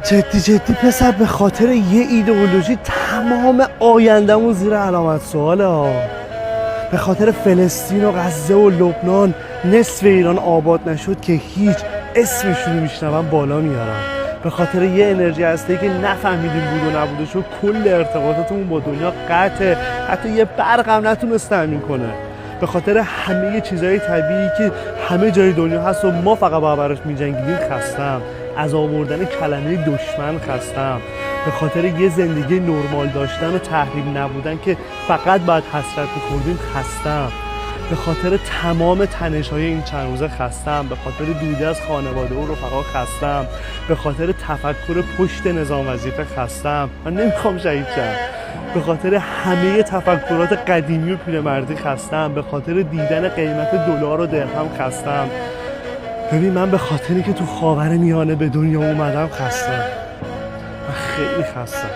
جدی پسر، به خاطر یه ایدئولوژی تمام آینده‌مون زیر علامت سواله ها. به خاطر فلسطین و غزه و لبنان نصف ایران آباد نشد که هیچ اسمشون میشنون بالا میارن. به خاطر یه انرژی هسته‌ای که نفهمیدیم بود و نبوده شد کل ارتباطاتمون با دنیا قطعه، حتی یه برق هم نتونست تامین کنه. به خاطر همه چیزهای طبیعی که همه جای دنیا هست و ما فقط با براش میجنگیدیم خستم. از آوردن کلمه دشمن خستم. به خاطر یه زندگی نرمال داشتن و تحریم نبودن که فقط باید حسرت می‌خوردیم خستم. به خاطر تمام تنش‌های این چند روزه خستم. به خاطر دوری از خانواده و رفقا خستم. به خاطر تفکر پشت نظام وظیفه خستم. من نمیخوام شهید شم. به خاطر همه تفکرات قدیمی و پیرمردی خستم. به خاطر دیدن قیمت دلار و درهم خستم. ببین، من به خاطری که تو خاورمیانه به دنیا اومدم خستم. من خیلی خستم.